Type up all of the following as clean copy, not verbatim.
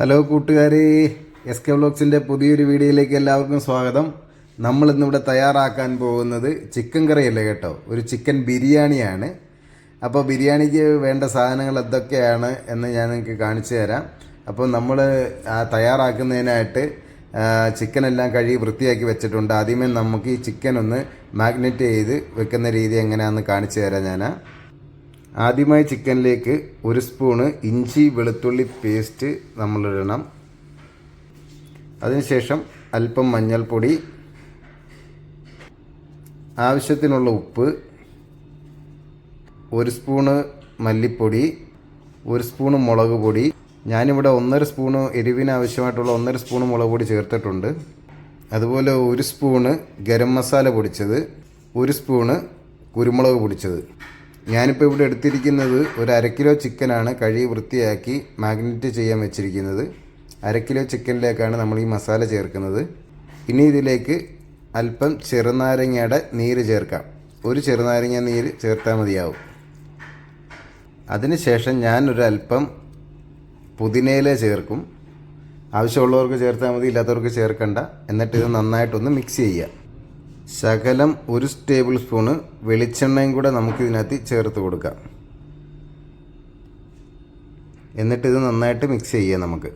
Hello കൂട്ടുകാരെ, S K വ്ലോഗ്സിൻ്റെ പുതിയൊരു വീഡിയോയിലേക്ക് എല്ലാവർക്കും സ്വാഗതം. നമ്മളിന്നിവിടെ തയ്യാറാക്കാൻ പോകുന്നത് ചിക്കൻ കറിയല്ല കേട്ടോ, ഒരു ചിക്കൻ ബിരിയാണിയാണ്. അപ്പോൾ ബിരിയാണിക്ക് വേണ്ട സാധനങ്ങൾ എന്തൊക്കെയാണ് എന്ന് ഞാൻ നിങ്ങൾക്ക് കാണിച്ചു തരാം. അപ്പോൾ നമ്മൾ തയ്യാറാക്കുന്നതിനായിട്ട് ചിക്കനെല്ലാം കഴുകി വൃത്തിയാക്കി വെച്ചിട്ടുണ്ട്. ആദ്യമേ നമുക്ക് ഈ ചിക്കൻ ഒന്ന് മാഗ്നേറ്റ് ചെയ്ത് വെക്കുന്ന രീതി എങ്ങനെയാണെന്ന് കാണിച്ചു തരാം ഞാൻ. ആദ്യമായി ചിക്കനിലേക്ക് 1 സ്പൂണ് ഇഞ്ചി വെളുത്തുള്ളി പേസ്റ്റ് നമ്മളിടണം. അതിനുശേഷം അല്പം മഞ്ഞൾപ്പൊടി, ആവശ്യത്തിനുള്ള ഉപ്പ്, 1 സ്പൂണ് മല്ലിപ്പൊടി, 1 സ്പൂണ് മുളക് പൊടി. ഞാനിവിടെ 1.5 സ്പൂണ് എരിവിന് ആവശ്യമായിട്ടുള്ള 1.5 സ്പൂണ് മുളക് പൊടി ചേർത്തിട്ടുണ്ട്. അതുപോലെ 1 സ്പൂണ് ഗരം മസാല പൊടിച്ചത്, 1 സ്പൂണ് കുരുമുളക് പൊടിച്ചത്. ഞാനിപ്പോൾ ഇവിടെ എടുത്തിരിക്കുന്നത് ഒരു 1/2 കിലോ ചിക്കനാണ് കഴുകി വൃത്തിയാക്കി മാഗ്നേറ്റ് ചെയ്യാൻ വെച്ചിരിക്കുന്നത്. 1/2 കിലോ ചിക്കനിലേക്കാണ് നമ്മൾ ഈ മസാല ചേർക്കുന്നത്. ഇനി ഇതിലേക്ക് അല്പം ചെറുനാരങ്ങയുടെ നീര് ചേർക്കാം. ഒരു ചെറുനാരങ്ങ നീര് ചേർത്താൽ മതിയാവും. അതിനുശേഷം ഞാനൊരു അല്പം പുതിനയില ചേർക്കും. ആവശ്യമുള്ളവർക്ക് ചേർത്താൽ മതി, ഇല്ലാത്തവർക്ക് ചേർക്കണ്ട. എന്നിട്ട് ഇത് നന്നായിട്ടൊന്ന് മിക്സ് ചെയ്യുക. ശകലം 1 ടേബിൾ സ്പൂണ് വെളിച്ചെണ്ണയും കൂടെ നമുക്കിതിനകത്ത് ചേർത്ത് കൊടുക്കാം. എന്നിട്ടിത് നന്നായിട്ട് മിക്സ് ചെയ്യാം നമുക്ക്.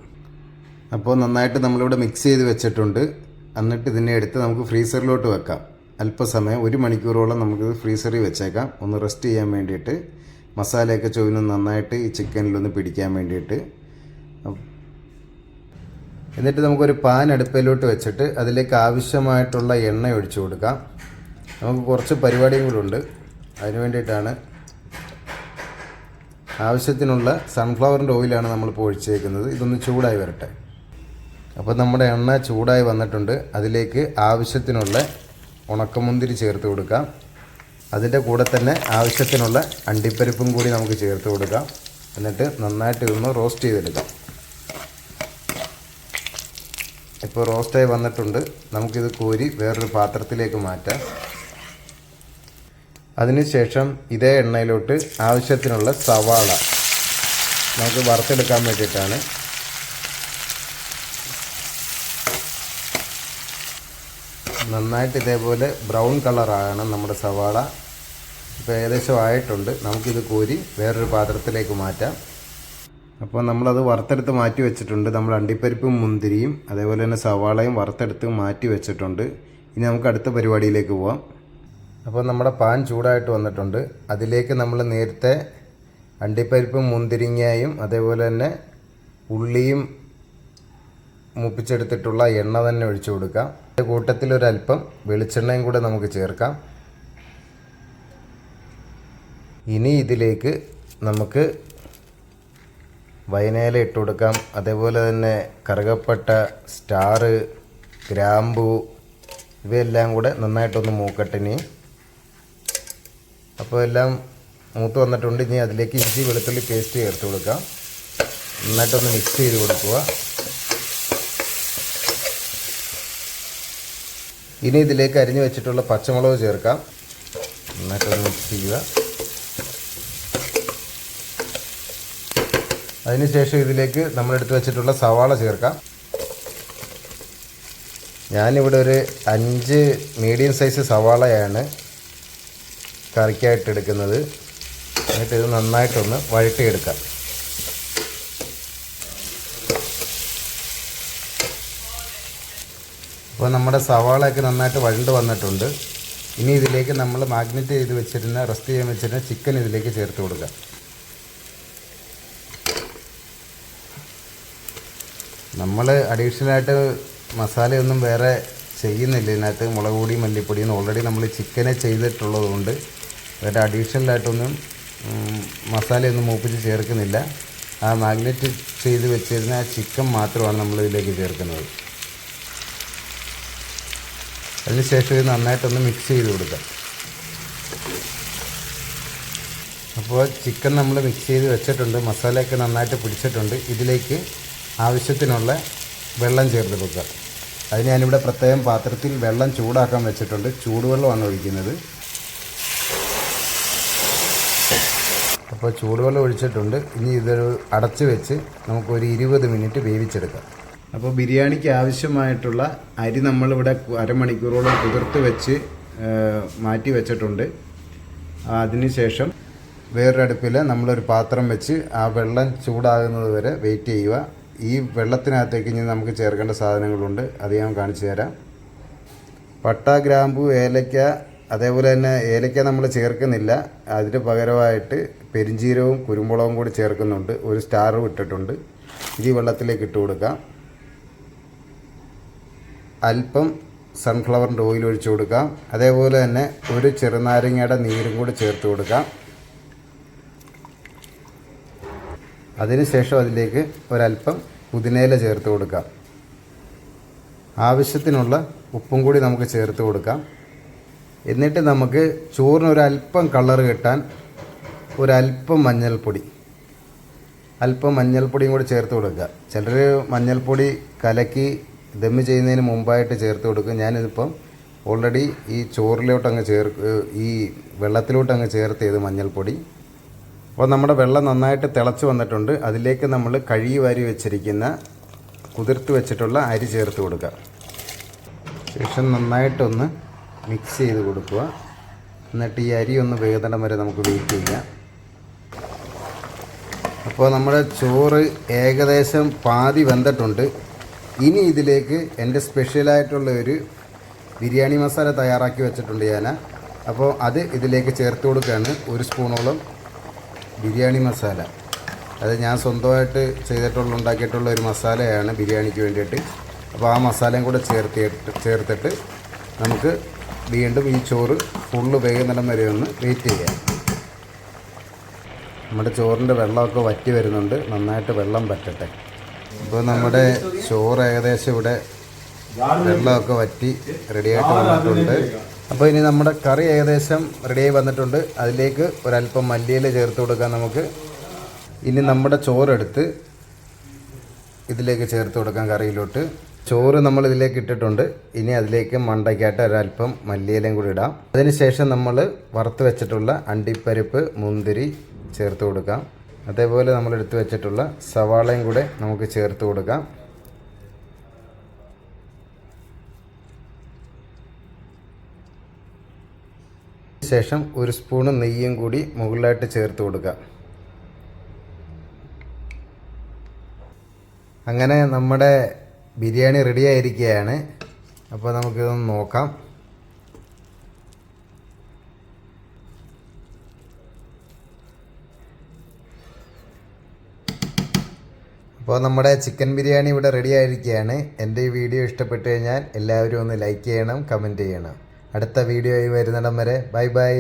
അപ്പോൾ നന്നായിട്ട് നമ്മളിവിടെ മിക്സ് ചെയ്ത് വെച്ചിട്ടുണ്ട്. എന്നിട്ട് ഇതിനെ എടുത്ത് നമുക്ക് ഫ്രീസറിലോട്ട് വെക്കാം. അല്പസമയം 1 മണിക്കൂറോളം നമുക്കിത് ഫ്രീസറിൽ വെച്ചേക്കാം, ഒന്ന് റെസ്റ്റ് ചെയ്യാൻ വേണ്ടിയിട്ട്. മസാലയൊക്കെ ചൊവ്വന് നന്നായിട്ട് ഈ ചിക്കനിലൊന്ന് പിടിക്കാൻ വേണ്ടിയിട്ട്. എന്നിട്ട് നമുക്കൊരു പാൻ അടുപ്പിലോട്ട് വെച്ചിട്ട് അതിലേക്ക് ആവശ്യമായിട്ടുള്ള എണ്ണ ഒഴിച്ചു കൊടുക്കാം. നമുക്ക് കുറച്ച് പരിപാടിയും കൂടെ ഉണ്ട്, അതിന് വേണ്ടിയിട്ടാണ്. ആവശ്യത്തിനുള്ള സൺഫ്ലവറിൻ്റെ ഓയിലാണ് നമ്മളിപ്പോൾ ഒഴിച്ചേക്കുന്നത്. ഇതൊന്ന് ചൂടായി വരട്ടെ. അപ്പോൾ നമ്മുടെ എണ്ണ ചൂടായി വന്നിട്ടുണ്ട്. അതിലേക്ക് ആവശ്യത്തിനുള്ള ഉണക്കമുന്തിരി ചേർത്ത് കൊടുക്കാം. അതിൻ്റെ കൂടെ തന്നെ ആവശ്യത്തിനുള്ള അണ്ടിപ്പരിപ്പും കൂടി നമുക്ക് ചേർത്ത് കൊടുക്കാം. എന്നിട്ട് നന്നായിട്ട് ഇതൊന്ന് റോസ്റ്റ് ചെയ്തെടുക്കാം. ഇപ്പോൾ റോസ്റ്റായി വന്നിട്ടുണ്ട്. നമുക്കിത് കോരി വേറൊരു പാത്രത്തിലേക്ക് മാറ്റാം. അതിനുശേഷം ഇതേ എണ്ണയിലോട്ട് ആവശ്യത്തിനുള്ള സവാള നമുക്ക് വറുത്തെടുക്കാൻ വേണ്ടിയിട്ടാണ്. നന്നായിട്ട് ഇതേപോലെ ബ്രൗൺ കളറാകണം നമ്മുടെ സവാള. ഇപ്പോൾ ഏകദേശം ആയിട്ടുണ്ട്. നമുക്കിത് കോരി വേറൊരു പാത്രത്തിലേക്ക് മാറ്റാം. അപ്പോൾ നമ്മളത് വറുത്തെടുത്ത് മാറ്റി വെച്ചിട്ടുണ്ട്. നമ്മൾ അണ്ടിപ്പരിപ്പും മുന്തിരിയും അതേപോലെ തന്നെ സവാളയും വറുത്തെടുത്ത് മാറ്റി വെച്ചിട്ടുണ്ട്. ഇനി നമുക്ക് അടുത്ത പരിപാടിയിലേക്ക് പോവാം. അപ്പോൾ നമ്മുടെ പാൻ ചൂടായിട്ട് വന്നിട്ടുണ്ട്. അതിലേക്ക് നമ്മൾ നേരത്തെ അണ്ടിപ്പരിപ്പും മുന്തിരിങ്ങയും അതേപോലെ തന്നെ ഉള്ളിയും മൂപ്പിച്ചെടുത്തിട്ടുള്ള എണ്ണ തന്നെ ഒഴിച്ചു കൊടുക്കാം. കൂട്ടത്തിലൊരല്പം വെളിച്ചെണ്ണയും കൂടെ നമുക്ക് ചേർക്കാം. ഇനി ഇതിലേക്ക് നമുക്ക് വൈനയില ഇട്ട് കൊടുക്കാം. അതേപോലെ തന്നെ കറുകപ്പട്ട, സ്റ്റാർ, ഗ്രാമ്പൂ ഇവയെല്ലാം കൂടെ നന്നായിട്ടൊന്ന് മൂക്കട്ടിനി. അപ്പോൾ എല്ലാം മൂത്ത് വന്നിട്ടുണ്ട്. ഇനി അതിലേക്ക് ഇഞ്ചി വെളുത്തുള്ളി പേസ്റ്റ് ചേർത്ത് കൊടുക്കാം. നന്നായിട്ടൊന്ന് മിക്സ് ചെയ്ത് കൊടുക്കുക. ഇനി ഇതിലേക്ക് അരിഞ്ഞു വെച്ചിട്ടുള്ള പച്ചമുളക് ചേർക്കാം. നന്നായിട്ടൊന്ന് മിക്സ് ചെയ്യുക. അതിനുശേഷം ഇതിലേക്ക് നമ്മളെടുത്ത് വെച്ചിട്ടുള്ള സവാള ചേർക്കാം. ഞാനിവിടെ ഒരു 5 മീഡിയം സൈസ് സവാളയാണ് കറിക്കായിട്ട് എടുക്കുന്നത്. എന്നിട്ട് ഇത് നന്നായിട്ടൊന്ന് വഴറ്റിയെടുക്കാം. അപ്പോൾ നമ്മുടെ സവാളയൊക്കെ നന്നായിട്ട് വഴണ്ട് വന്നിട്ടുണ്ട്. ഇനി ഇതിലേക്ക് നമ്മൾ മാഗ്നേറ്റ് ചെയ്ത് വെച്ചിരുന്ന റെസ്റ്റ് ചെയ്യാൻ വെച്ചിരുന്ന ചിക്കൻ ഇതിലേക്ക് ചേർത്ത് കൊടുക്കാം. നമ്മൾ അഡീഷണലായിട്ട് മസാലയൊന്നും വേറെ ചെയ്യുന്നില്ല ഇതിനകത്ത്. മുളക് പൊടി മല്ലിപ്പൊടിയും ഓൾറെഡി നമ്മൾ ചിക്കനെ ചെയ്തിട്ടുള്ളത് കൊണ്ട് വേറെ അഡീഷണലായിട്ടൊന്നും മസാലയൊന്നും മൂപ്പിച്ച് ചേർക്കുന്നില്ല. ആ മാഗ്നേറ്റ് ചെയ്ത് വെച്ചിരുന്ന ആ ചിക്കൻ മാത്രമാണ് നമ്മളിതിലേക്ക് ചേർക്കുന്നത്. അതിനുശേഷം ഇത് നന്നായിട്ടൊന്ന് മിക്സ് ചെയ്ത് കൊടുക്കാം. അപ്പോൾ ചിക്കൻ നമ്മൾ മിക്സ് ചെയ്ത് വെച്ചിട്ടുണ്ട്. മസാലയൊക്കെ നന്നായിട്ട് പിടിച്ചിട്ടുണ്ട്. ഇതിലേക്ക് ആവശ്യത്തിനുള്ള വെള്ളം ചേർത്ത് കൊടുക്കുക. അത് ഞാനിവിടെ പ്രത്യേകം പാത്രത്തിൽ വെള്ളം ചൂടാക്കാൻ വെച്ചിട്ടുണ്ട്. ചൂടുവെള്ളമാണ് ഒഴിക്കുന്നത്. അപ്പോൾ അപ്പോൾ ചൂടുവെള്ളം ഒഴിച്ചിട്ടുണ്ട്. ഇനി ഇതൊരു അടച്ച് വെച്ച് നമുക്കൊരു 20 മിനിറ്റ് വേവിച്ചെടുക്കാം. അപ്പോൾ ബിരിയാണിക്ക് ആവശ്യമായിട്ടുള്ള അരി നമ്മളിവിടെ അരമണിക്കൂറോളം കുതിർത്ത് വെച്ച് മാറ്റി വെച്ചിട്ടുണ്ട്. അതിനുശേഷം വേറൊരടുപ്പിൽ നമ്മളൊരു പാത്രം വെച്ച് ആ വെള്ളം ചൂടാകുന്നത് വരെ വെയിറ്റ് ചെയ്യുക. ഈ വെള്ളത്തിനകത്തേക്ക് ഇനി നമുക്ക് ചേർക്കേണ്ട സാധനങ്ങളുണ്ട്, അത് ഞാൻ കാണിച്ചു തരാം. പട്ട, ഗ്രാമ്പു, ഏലക്ക, അതേപോലെ തന്നെ ഏലക്ക നമ്മൾ ചേർക്കുന്നില്ല, അതിന് പകരമായിട്ട് പെരിഞ്ചീരവും കുരുമുളകും കൂടി ചേർക്കുന്നുണ്ട്. ഒരു സ്റ്റാറും ഇട്ടിട്ടുണ്ട്. ഇത് വെള്ളത്തിലേക്ക് ഇട്ട് കൊടുക്കാം. അല്പം സൺഫ്ലവറിൻ്റെ ഓയിൽ ഒഴിച്ചു കൊടുക്കാം. അതേപോലെ തന്നെ ഒരു ചെറുനാരങ്ങയുടെ നീരും കൂടി ചേർത്ത് കൊടുക്കാം. അതിനുശേഷം അതിലേക്ക് ഒരല്പം പുതിനയില ചേർത്ത് കൊടുക്കാം. ആവശ്യത്തിനുള്ള ഉപ്പും കൂടി നമുക്ക് ചേർത്ത് കൊടുക്കാം. എന്നിട്ട് നമുക്ക് ചോറിനൊരല്പം കളർ കിട്ടാൻ ഒരല്പം മഞ്ഞൾപ്പൊടിയും കൂടി ചേർത്ത് കൊടുക്കുക. ചിലർ മഞ്ഞൾപ്പൊടി കലക്കി ദമ്മ് ചെയ്യുന്നതിന് മുമ്പായിട്ട് ചേർത്ത് കൊടുക്കും. ഞാനിതിപ്പം ഓൾറെഡി ഈ ചോറിലോട്ടങ്ങ് ഈ വെള്ളത്തിലോട്ടങ്ങ് ചേർത്ത് ചെയ്ത് മഞ്ഞൾപ്പൊടി. അപ്പോൾ നമ്മുടെ വെള്ളം നന്നായിട്ട് തിളച്ച് വന്നിട്ടുണ്ട്. അതിലേക്ക് നമ്മൾ കഴുകി വാരി വെച്ചിരിക്കുന്ന കുതിർത്ത് വെച്ചിട്ടുള്ള അരി ചേർത്ത് കൊടുക്കുക. ശേഷം നന്നായിട്ടൊന്ന് മിക്സ് ചെയ്ത് കൊടുക്കുക. എന്നിട്ട് ഈ അരി ഒന്ന് വേകുന്നിടം വരെ നമുക്ക് വെയിറ്റ് ചെയ്യാം. അപ്പോൾ നമ്മുടെ ചോറ് ഏകദേശം പാതി വെന്തിട്ടുണ്ട്. ഇനി ഇതിലേക്ക് എൻ്റെ സ്പെഷ്യലായിട്ടുള്ള ഒരു ബിരിയാണി മസാല തയ്യാറാക്കി വെച്ചിട്ടുണ്ട് ഞാൻ. അപ്പോൾ അത് ഇതിലേക്ക് ചേർത്ത് കൊടുക്കുകയാണ്. 1 സ്പൂണോളം ബിരിയാണി മസാല. അത് ഞാൻ സ്വന്തമായിട്ട് ഉണ്ടാക്കിയിട്ടുള്ള ഒരു മസാലയാണ് ബിരിയാണിക്ക് വേണ്ടിയിട്ട്. അപ്പോൾ ആ മസാലയും കൂടെ ചേർത്തിട്ട് നമുക്ക് വീണ്ടും ഈ ചോറ് ഫുള്ള് വേകുന്നിടം വരെ ഒന്ന് വെയിറ്റ് ചെയ്യാം. നമ്മുടെ ചോറിൻ്റെ വെള്ളമൊക്കെ വറ്റി വരുന്നുണ്ട്. നന്നായിട്ട് വെള്ളം വറ്റട്ടെ. അപ്പോൾ നമ്മുടെ ചോറ് ഏകദേശം ഇവിടെ വെള്ളമൊക്കെ വറ്റി റെഡിയായിട്ട് വന്നിട്ടുണ്ട്. അപ്പോൾ ഇനി നമ്മുടെ കറി ഏകദേശം റെഡിയായി വന്നിട്ടുണ്ട്. അതിലേക്ക് ഒരല്പം മല്ലിയില ചേർത്ത് കൊടുക്കാം നമുക്ക്. ഇനി നമ്മുടെ ചോറെടുത്ത് ഇതിലേക്ക് ചേർത്ത് കൊടുക്കാം കറിയിലോട്ട്. ചോറ് നമ്മൾ ഇതിലേക്ക് ഇട്ടിട്ടുണ്ട്. ഇനി അതിലേക്ക് മണ്ടയ്ക്കായിട്ട് ഒരല്പം മല്ലിയിലയും കൂടി ഇടാം. അതിനുശേഷം നമ്മൾ വറുത്ത് വെച്ചിട്ടുള്ള അണ്ടിപ്പരിപ്പ്, മുന്തിരി ചേർത്ത് കൊടുക്കാം. അതേപോലെ നമ്മൾ എടുത്ത് വെച്ചിട്ടുള്ള സവാളയും കൂടെ നമുക്ക് ചേർത്ത് കൊടുക്കാം. ശേഷം 1 സ്പൂണ് നെയ്യും കൂടി മുകളിലായിട്ട് ചേർത്ത് കൊടുക്കാം. അങ്ങനെ നമ്മുടെ ബിരിയാണി റെഡി ആയിരിക്കുകയാണ്. അപ്പോൾ നമുക്കിതൊന്ന് നോക്കാം. അപ്പോൾ നമ്മുടെ ചിക്കൻ ബിരിയാണി ഇവിടെ റെഡി ആയിരിക്കുകയാണ്. എൻ്റെ ഈ വീഡിയോ ഇഷ്ടപ്പെട്ട് കഴിഞ്ഞാൽ എല്ലാവരും ഒന്ന് ലൈക്ക് ചെയ്യണം, കമൻറ്റ് ചെയ്യണം. അടുത്ത വീഡിയോയിൽ വരുന്നിടം വരെ ബൈ ബൈ.